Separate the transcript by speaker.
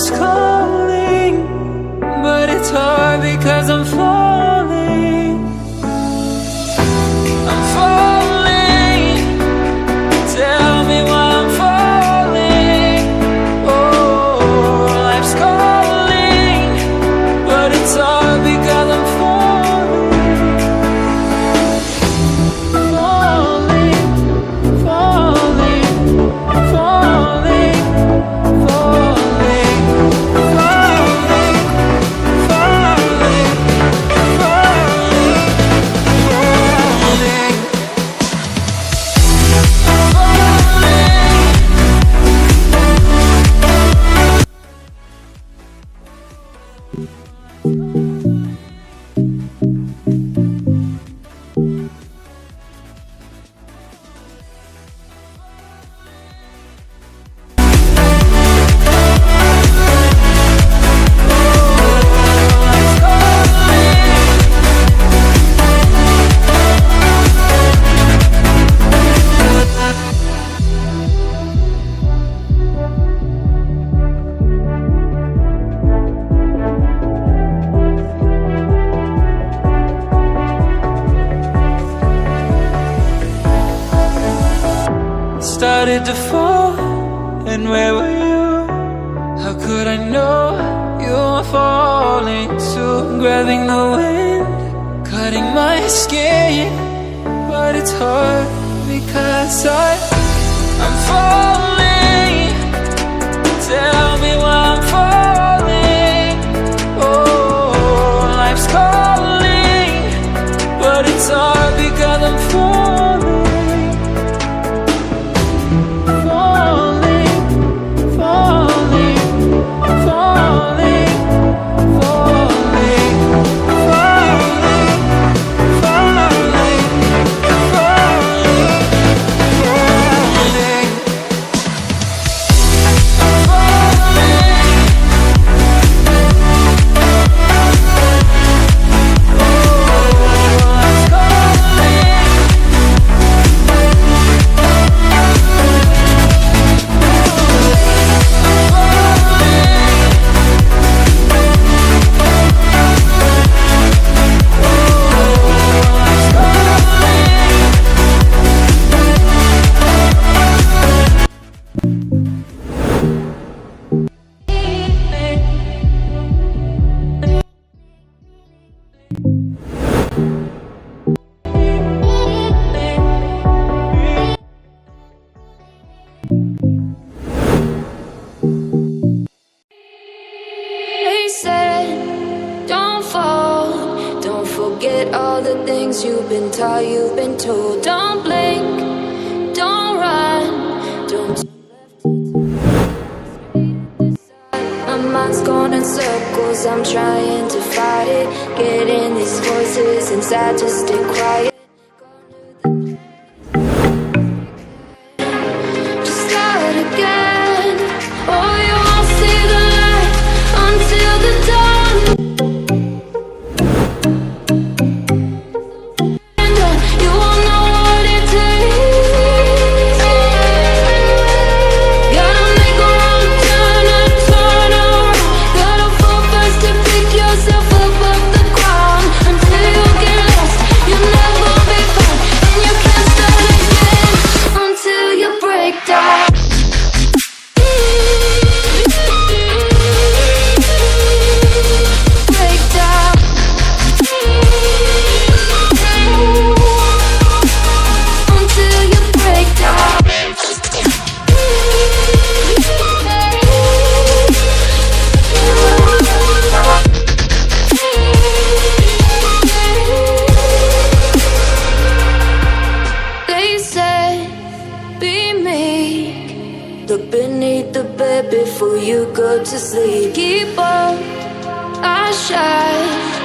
Speaker 1: life's calling, but it's hard because I'm falling. I'm falling. Tell me why I'm falling. Oh, life's calling, but it's hard because I'm falling. Falling, falling, falling, falling, falling, falling, falling, started to fall, and where were you? How could I know you were falling too? Grabbing the wind, cutting my skin, but it's hard because I'm falling. Tell me why I'm falling. Oh, life's calling, but it's hard because I'm falling.
Speaker 2: Forget all the things you've been taught, you've been told. Don't blink, don't run, don't turn left. My mind's going in circles, I'm trying to fight it. Getting these voices inside to stay quiet. Just start again. Oh, you won't see the light until the dawn. Look beneath the bed before you go to sleep. Keep on, I shine.